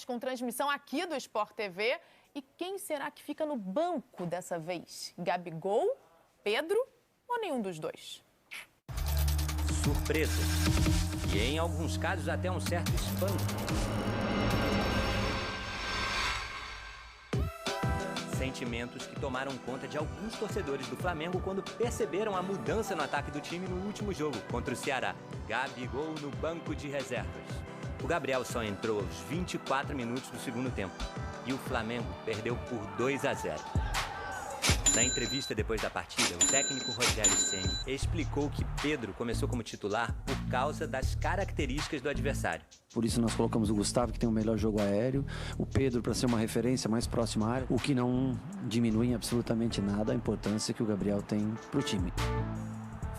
com transmissão aqui do Sport TV. E quem será que fica no banco dessa vez? Gabigol, Pedro ou nenhum dos dois? Surpresa. E em alguns casos até um certo espanto. Sentimentos que tomaram conta de alguns torcedores do Flamengo quando perceberam a mudança no ataque do time no último jogo contra o Ceará. Gabigol no banco de reservas. O Gabriel só entrou aos 24 minutos do segundo tempo e o Flamengo perdeu por 2-0. Na entrevista depois da partida, o técnico Rogério Ceni explicou que Pedro começou como titular por causa das características do adversário. Por isso nós colocamos o Gustavo, que tem o melhor jogo aéreo, o Pedro para ser uma referência mais próxima à área, o que não diminui em absolutamente nada a importância que o Gabriel tem para o time.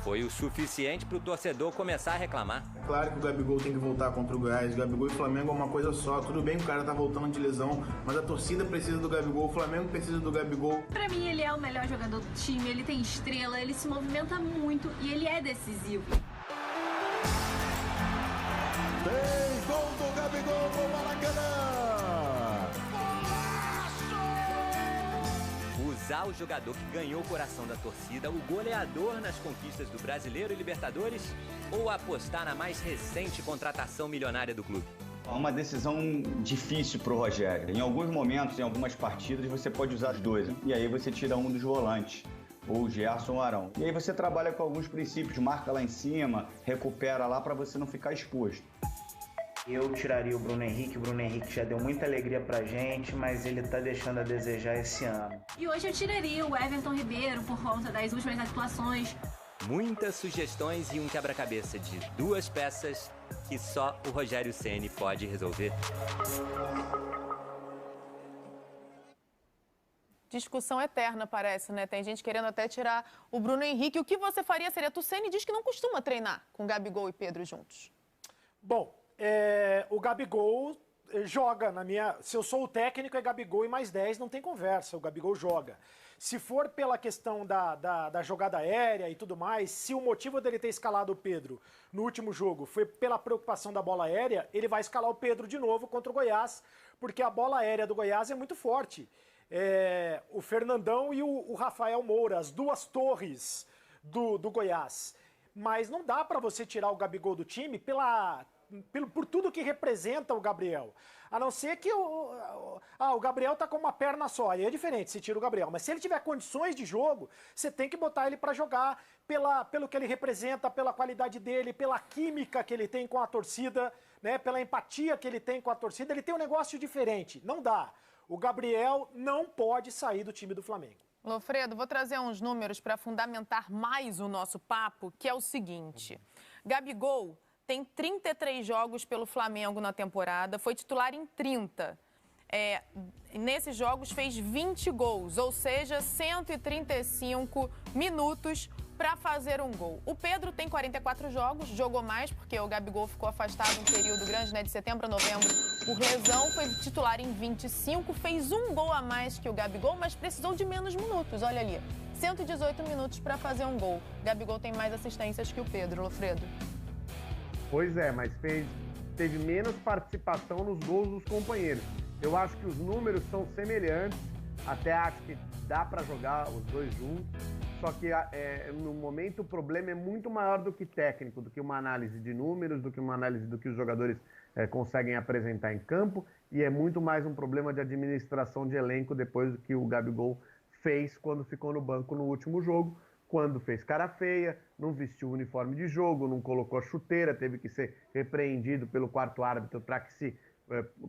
Foi o suficiente para o torcedor começar a reclamar. É claro que o Gabigol tem que voltar contra o Goiás. Gabigol e Flamengo é uma coisa só. Tudo bem que o cara tá voltando de lesão, mas a torcida precisa do Gabigol, o Flamengo precisa do Gabigol. Pra mim, ele é o melhor jogador do time, ele tem estrela, ele se movimenta muito e ele é decisivo. Tem gol do Gabigol no Maracanã! Usar o jogador que ganhou o coração da torcida, o goleador nas conquistas do Brasileiro e Libertadores, ou apostar na mais recente contratação milionária do clube? É uma decisão difícil para o Rogério. Em alguns momentos, em algumas partidas, você pode usar os dois. E aí você tira um dos volantes, ou o Gerson ou o Arão. E aí você trabalha com alguns princípios, marca lá em cima, recupera lá para você não ficar exposto. Eu tiraria o Bruno Henrique já deu muita alegria pra gente, mas ele tá deixando a desejar esse ano. E hoje eu tiraria o Everton Ribeiro por conta das últimas atuações. Muitas sugestões e um quebra-cabeça de 2 peças que só o Rogério Ceni pode resolver. Discussão eterna, parece, né? Tem gente querendo até tirar o Bruno Henrique. O que você faria seria... O Ceni diz que não costuma treinar com Gabigol e Pedro juntos. Bom, o Gabigol joga na minha... Se eu sou o técnico, é Gabigol e mais 10, não tem conversa, o Gabigol joga. Se for pela questão da jogada aérea e tudo mais, se o motivo dele ter escalado o Pedro no último jogo foi pela preocupação da bola aérea, ele vai escalar o Pedro de novo contra o Goiás, porque a bola aérea do Goiás é muito forte. O Fernandão e o Rafael Moura, as duas torres do Goiás. Mas não dá para você tirar o Gabigol do time por tudo que representa o Gabriel. A não ser que o Gabriel tá com uma perna só, aí é diferente, você tira o Gabriel. Mas se ele tiver condições de jogo, você tem que botar ele para jogar pelo que ele representa, pela qualidade dele, pela química que ele tem com a torcida, né, pela empatia que ele tem com a torcida. Ele tem um negócio diferente, não dá. O Gabriel não pode sair do time do Flamengo. Lofredo, vou trazer uns números para fundamentar mais o nosso papo, que é o seguinte. Gabigol tem 33 jogos pelo Flamengo na temporada, foi titular em 30. Nesses jogos fez 20 gols, ou seja, 135 minutos para fazer um gol. O Pedro tem 44 jogos, jogou mais, porque o Gabigol ficou afastado um período grande, né, de setembro a novembro, por lesão. Foi titular em 25, fez um gol a mais que o Gabigol, mas precisou de menos minutos, olha ali. 118 minutos para fazer um gol. Gabigol tem mais assistências que o Pedro, Lofredo. Pois é, mas teve menos participação nos gols dos companheiros. Eu acho que os números são semelhantes, até acho que dá para jogar os dois juntos, só que no momento o problema é muito maior do que técnico, do que uma análise de números, do que uma análise do que os jogadores conseguem apresentar em campo, e é muito mais um problema de administração de elenco depois do que o Gabigol fez quando ficou no banco no último jogo, quando fez cara feia, não vestiu o uniforme de jogo, não colocou a chuteira, teve que ser repreendido pelo quarto árbitro para que se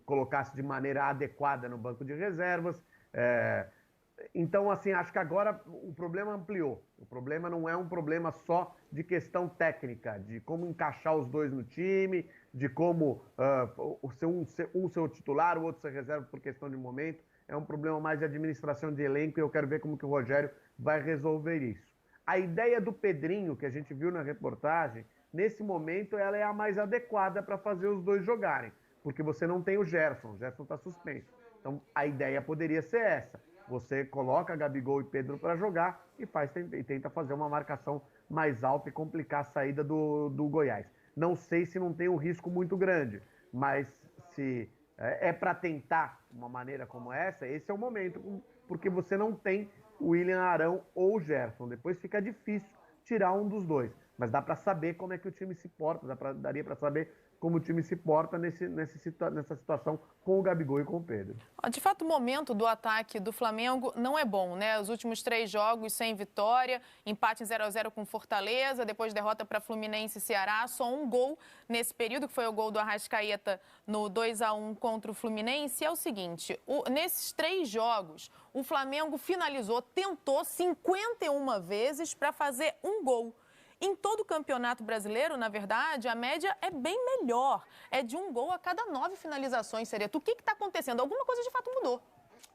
colocasse de maneira adequada no banco de reservas. Então, assim, acho que agora o problema ampliou. O problema não é um problema só de questão técnica, de como encaixar os dois no time, de como um ser o titular, o outro ser reserva por questão de momento. É um problema mais de administração de elenco e eu quero ver como que o Rogério vai resolver isso. A ideia do Pedrinho, que a gente viu na reportagem, nesse momento ela é a mais adequada para fazer os dois jogarem, porque você não tem o Gerson está suspenso. Então a ideia poderia ser essa. Você coloca Gabigol e Pedro para jogar e tenta fazer uma marcação mais alta e complicar a saída do Goiás. Não sei se não tem um risco muito grande, mas se é para tentar uma maneira como essa, esse é o momento, porque você não tem o William Arão ou o Gerson. Depois fica difícil tirar um dos dois. Mas dá para saber como é que o time se porta, daria para saber como o time se porta nessa situação com o Gabigol e com o Pedro. De fato, o momento do ataque do Flamengo não é bom, né? Os últimos 3 jogos sem vitória, empate em 0-0 com Fortaleza, depois derrota para Fluminense e Ceará, só um gol nesse período, que foi o gol do Arrascaeta no 2-1 contra o Fluminense. E é o seguinte, nesses 3 jogos, o Flamengo finalizou, tentou 51 vezes para fazer um gol. Em todo o campeonato brasileiro, na verdade, a média é bem melhor. É de um gol a cada 9 finalizações, Cereto. O que está acontecendo? Alguma coisa de fato mudou.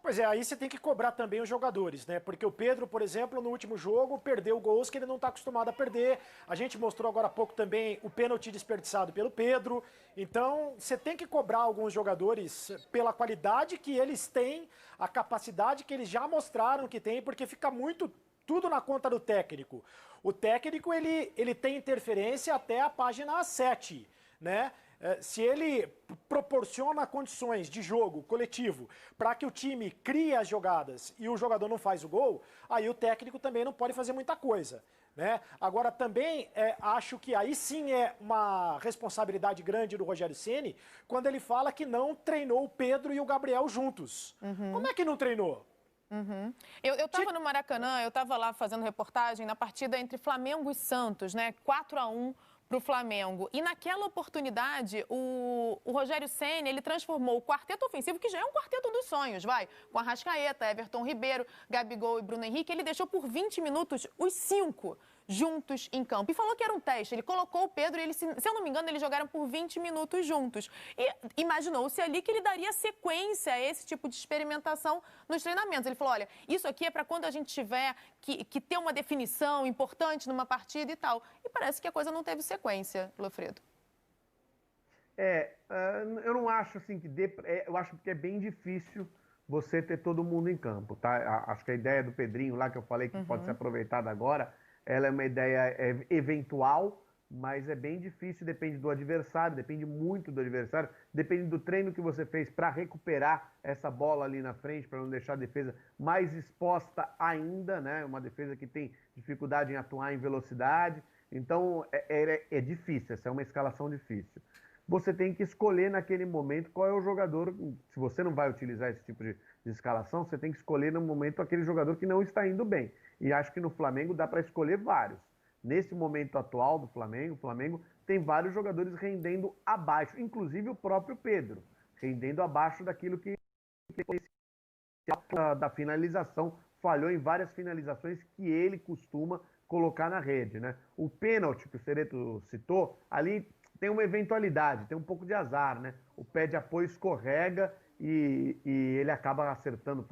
Pois é, aí você tem que cobrar também os jogadores, né? Porque o Pedro, por exemplo, no último jogo, perdeu gols que ele não está acostumado a perder. A gente mostrou agora há pouco também o pênalti desperdiçado pelo Pedro. Então, você tem que cobrar alguns jogadores pela qualidade que eles têm, a capacidade que eles já mostraram que têm, porque fica muito tudo na conta do técnico. O técnico, ele tem interferência até a página 7, né? Se ele proporciona condições de jogo coletivo para que o time crie as jogadas e o jogador não faz o gol, aí o técnico também não pode fazer muita coisa, né? Agora, também acho que aí sim é uma responsabilidade grande do Rogério Ceni quando ele fala que não treinou o Pedro e o Gabriel juntos. Como é que não treinou? Eu estava no Maracanã, eu estava lá fazendo reportagem na partida entre Flamengo e Santos, né? 4-1 para o Flamengo. E naquela oportunidade, o Rogério Ceni, ele transformou o quarteto ofensivo, que já é um quarteto dos sonhos, com Arrascaeta, Everton Ribeiro, Gabigol e Bruno Henrique, ele deixou por 20 minutos os 5 juntos em campo. E falou que era um teste. Ele colocou o Pedro e ele, se eu não me engano, eles jogaram por 20 minutos juntos. E imaginou-se ali que ele daria sequência a esse tipo de experimentação nos treinamentos. Ele falou, olha, isso aqui é para quando a gente tiver que ter uma definição importante numa partida e tal. E parece que a coisa não teve sequência, Lofredo. Eu não acho assim que eu acho que é bem difícil você ter todo mundo em campo, tá? Acho que a ideia do Pedrinho lá, que eu falei que pode ser aproveitada agora, ela é uma ideia eventual, mas é bem difícil, depende do adversário, depende muito do adversário, depende do treino que você fez para recuperar essa bola ali na frente, para não deixar a defesa mais exposta ainda, né? Uma defesa que tem dificuldade em atuar em velocidade, então é difícil, essa é uma escalação difícil. Você tem que escolher naquele momento qual é o jogador, se você não vai utilizar esse tipo de escalação, você tem que escolher no momento aquele jogador que não está indo bem. E acho que no Flamengo dá para escolher vários. Nesse momento atual do Flamengo, o Flamengo tem vários jogadores rendendo abaixo, inclusive o próprio Pedro, rendendo abaixo daquilo que da finalização, falhou em várias finalizações que ele costuma colocar na rede, né? O pênalti que o Cereto citou, ali tem uma eventualidade, tem um pouco de azar, né? O pé de apoio escorrega e ele acaba acertando,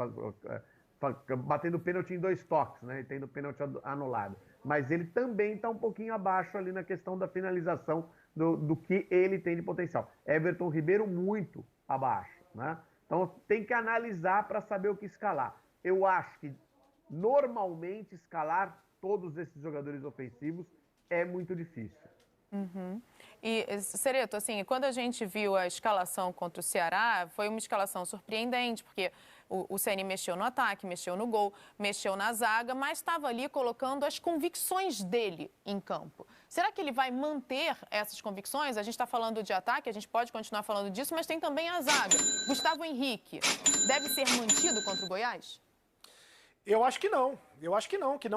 batendo o pênalti em 2 toques, né? E tendo o pênalti anulado. Mas ele também está um pouquinho abaixo ali na questão da finalização do que ele tem de potencial. Everton Ribeiro muito abaixo, né? Então tem que analisar para saber o que escalar. Eu acho que normalmente escalar todos esses jogadores ofensivos é muito difícil. E, Cereto, assim, quando a gente viu a escalação contra o Ceará, foi uma escalação surpreendente, porque o Ceni mexeu no ataque, mexeu no gol, mexeu na zaga, mas estava ali colocando as convicções dele em campo. Será que ele vai manter essas convicções? A gente está falando de ataque, a gente pode continuar falando disso, mas tem também a zaga. Gustavo Henrique deve ser mantido contra o Goiás? Eu acho que não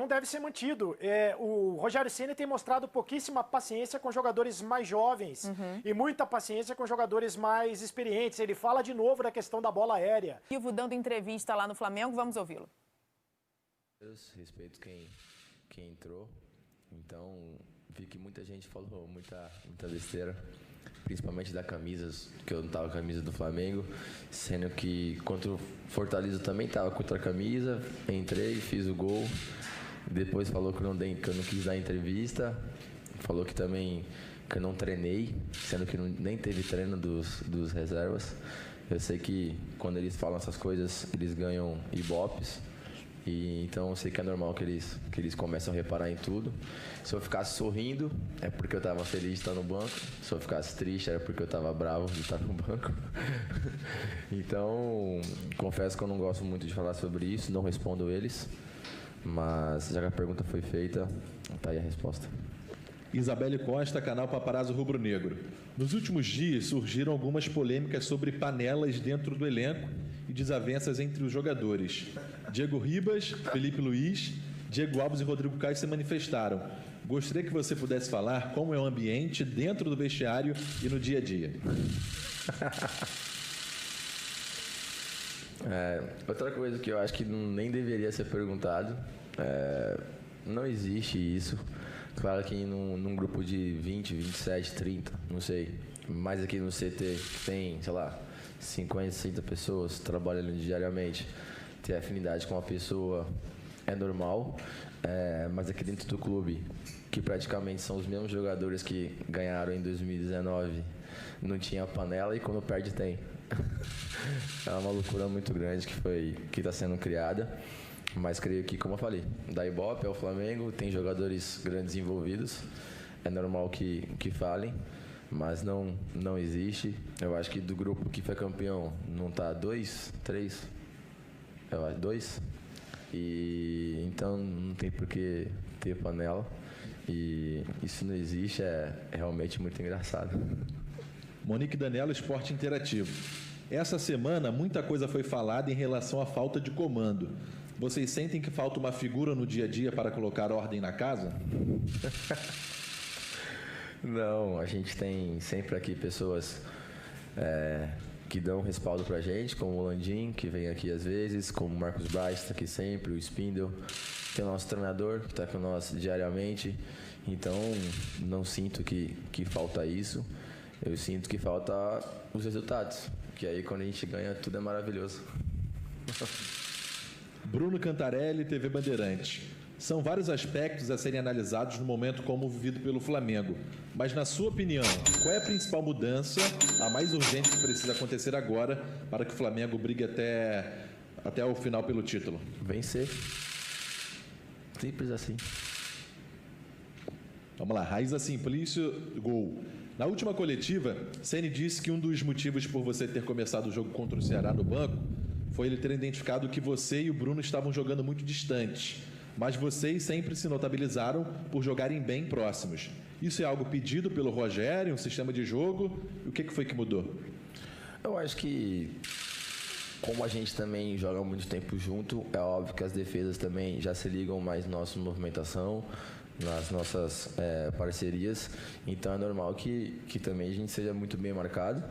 deve ser mantido. O Rogério Ceni tem mostrado pouquíssima paciência com jogadores mais jovens e muita paciência com jogadores mais experientes. Ele fala de novo da questão da bola aérea. Ivo dando entrevista lá no Flamengo, vamos ouvi-lo. Eu respeito quem entrou, então vi que muita gente falou muita besteira, principalmente da camisa, que eu não tava com a camisa do Flamengo, sendo que contra o Fortaleza também tava com outra camisa, entrei, fiz o gol, depois falou que eu não quis dar entrevista, falou que também que eu não treinei, sendo que nem teve treino dos reservas. Eu sei que quando eles falam essas coisas, eles ganham ibopes, E então eu sei que é normal que eles começam a reparar em tudo. Se eu ficasse sorrindo, é porque eu estava feliz de estar no banco. Se eu ficasse triste, era porque eu estava bravo de estar no banco. Então, confesso que eu não gosto muito de falar sobre isso, não respondo eles. Mas já que a pergunta foi feita, tá aí a resposta. Isabelle Costa, canal Paparazzo Rubro Negro. Nos últimos dias surgiram algumas polêmicas sobre panelas dentro do elenco e desavenças entre os jogadores. Diego Ribas, Felipe Luiz, Diego Alves e Rodrigo Caio se manifestaram. Gostaria que você pudesse falar como é o ambiente dentro do vestiário e no dia a dia. Outra coisa que eu acho que nem deveria ser perguntado, não existe isso. Claro que num grupo de 20, 27, 30, não sei, mas aqui no CT tem, sei lá, 50, 60 pessoas trabalhando diariamente, ter afinidade com uma pessoa é normal, mas aqui dentro do clube, que praticamente são os mesmos jogadores que ganharam em 2019, não tinha panela e quando perde tem. É uma loucura muito grande que está sendo criada. Mas creio que, como eu falei, da Ibope ao Flamengo, tem jogadores grandes envolvidos. É normal que falem, mas não existe. Eu acho que do grupo que foi campeão, não tá 2, 3? Eu acho 2. E então não tem por que ter panela. E isso não existe, é realmente muito engraçado. Monique Danello, Esporte Interativo. Essa semana, muita coisa foi falada em relação à falta de comando. Vocês sentem que falta uma figura no dia a dia para colocar ordem na casa? Não, a gente tem sempre aqui pessoas que dão respaldo pra gente, como o Landim, que vem aqui às vezes, como o Marcos Braz, que está aqui sempre, o Spindle, tem o nosso treinador, que está com nós diariamente. Então, não sinto que falta isso, eu sinto que falta os resultados, que aí quando a gente ganha, tudo é maravilhoso. Bruno Cantarelli, TV Bandeirantes. São vários aspectos a serem analisados no momento como vivido pelo Flamengo. Mas, na sua opinião, qual é a principal mudança, a mais urgente que precisa acontecer agora para que o Flamengo brigue até o final pelo título? Vencer. Simples assim. Vamos lá, Raiza Simplício, gol. Na última coletiva, Ceni disse que um dos motivos por você ter começado o jogo contra o Ceará no banco foi ele ter identificado que você e o Bruno estavam jogando muito distantes, mas vocês sempre se notabilizaram por jogarem bem próximos. Isso é algo pedido pelo Rogério, um sistema de jogo? O que foi que mudou? Eu acho que, como a gente também joga muito tempo junto, é óbvio que as defesas também já se ligam mais na nossa movimentação, nas nossas parcerias, então é normal que também a gente seja muito bem marcado.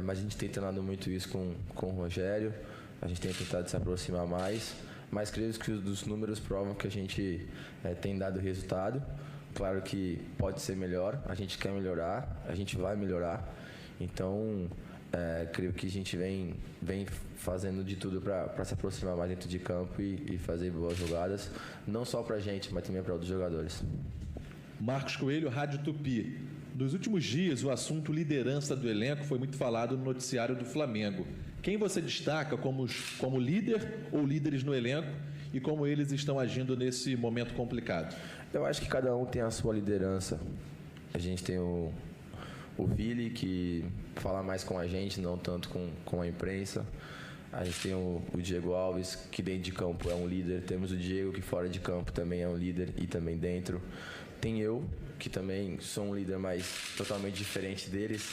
Mas a gente tem treinado muito isso com o Rogério, a gente tem tentado se aproximar mais, mas creio que os números provam que a gente tem dado resultado. Claro que pode ser melhor, a gente quer melhorar, a gente vai melhorar, então creio que a gente vem fazendo de tudo para se aproximar mais dentro de campo e fazer boas jogadas, não só para a gente, mas também para outros jogadores. Marcos Coelho, Rádio Tupi. Nos últimos dias, o assunto liderança do elenco foi muito falado no noticiário do Flamengo. Quem você destaca como líder ou líderes no elenco e como eles estão agindo nesse momento complicado? Eu acho que cada um tem a sua liderança. A gente tem o Vili, que fala mais com a gente, não tanto com a imprensa. A gente tem o Diego Alves, que dentro de campo é um líder. Temos o Diego, que fora de campo também é um líder e também dentro. Tem eu, que também sou um líder mais totalmente diferente deles,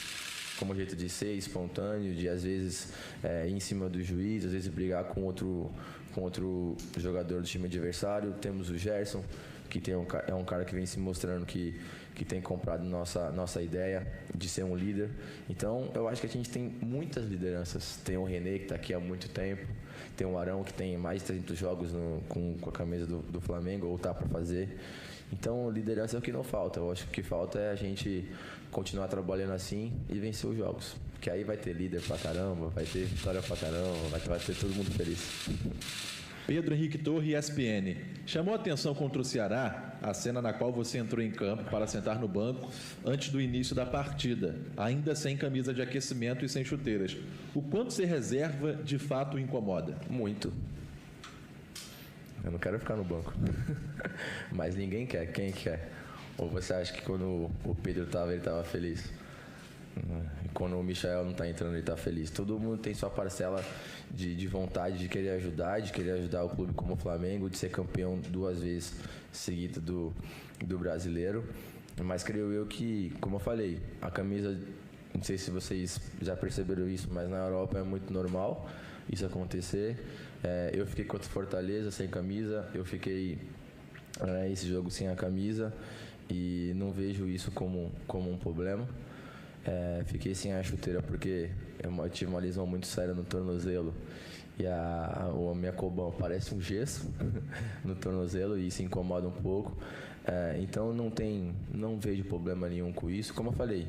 como jeito de ser, espontâneo, de às vezes ir em cima do juiz, às vezes brigar com outro jogador do time adversário. Temos o Gerson, que é um cara que vem se mostrando que tem comprado nossa ideia de ser um líder. Então, eu acho que a gente tem muitas lideranças. Tem o René, que está aqui há muito tempo. Tem o Arão, que tem mais de 300 jogos com a camisa do Flamengo, ou está para fazer. Então, liderança é o que não falta. Eu acho que o que falta é a gente continuar trabalhando assim e vencer os jogos. Porque aí vai ter líder pra caramba, vai ter vitória pra caramba, vai ter todo mundo feliz. Pedro Henrique Torre, ESPN. Chamou a atenção contra o Ceará a cena na qual você entrou em campo para sentar no banco antes do início da partida, ainda sem camisa de aquecimento e sem chuteiras. O quanto ser reserva de fato o incomoda? Muito. Eu não quero ficar no banco. Mas ninguém quer. Quem quer? Ou você acha que quando o Pedro estava, ele estava feliz? E quando o Michael não está entrando, ele está feliz. Todo mundo tem sua parcela de vontade de querer ajudar o clube como o Flamengo, de ser campeão 2 vezes seguida do brasileiro. Mas creio eu que, como eu falei, a camisa, não sei se vocês já perceberam isso, mas na Europa é muito normal isso acontecer. Eu fiquei contra o Fortaleza sem camisa, eu fiquei esse jogo sem a camisa e não vejo isso como um problema. Fiquei sem a chuteira porque eu tive uma lesão muito séria no tornozelo e a minha cobão parece um gesso no tornozelo e isso incomoda um pouco. Então não vejo problema nenhum com isso. Como eu falei,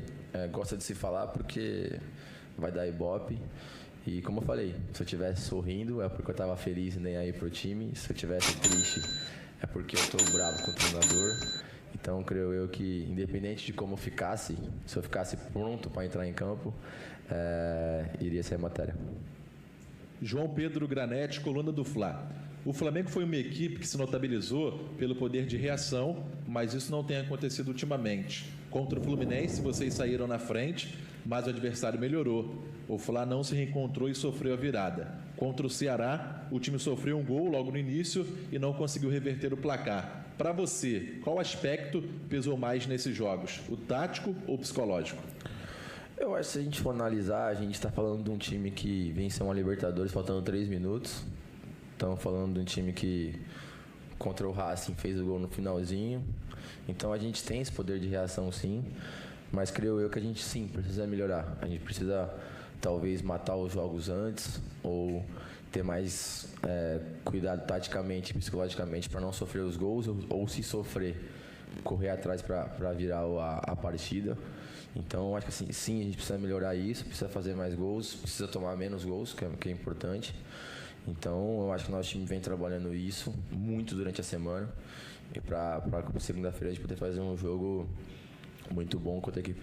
gosta de se falar porque vai dar ibope. E como eu falei, se eu estivesse sorrindo é porque eu estava feliz e nem aí pro time. Se eu estivesse triste é porque eu estou bravo com o treinador. Então, creio eu que, independente de como ficasse, se eu ficasse pronto para entrar em campo, iria ser a matéria. João Pedro Granete, coluna do Fla. O Flamengo foi uma equipe que se notabilizou pelo poder de reação, mas isso não tem acontecido ultimamente. Contra o Fluminense, vocês saíram na frente, mas o adversário melhorou. O Fla não se reencontrou e sofreu a virada. Contra o Ceará, o time sofreu um gol logo no início e não conseguiu reverter o placar. Para você, qual aspecto pesou mais nesses jogos? O tático ou o psicológico? Eu acho que se a gente for analisar, a gente está falando de um time que venceu uma Libertadores faltando 3 minutos. Estamos falando de um time que, contra o Racing, fez o gol no finalzinho. Então a gente tem esse poder de reação sim, mas creio eu que a gente sim precisa melhorar. A gente precisa talvez matar os jogos antes ou ter mais cuidado taticamente e psicologicamente para não sofrer os gols ou se sofrer, correr atrás para virar a partida. Então acho que assim, sim, a gente precisa melhorar isso, precisa fazer mais gols, precisa tomar menos gols, que é importante. Então eu acho que o nosso time vem trabalhando isso muito durante a semana e para segunda-feira a gente poder fazer um jogo muito bom contra a equipe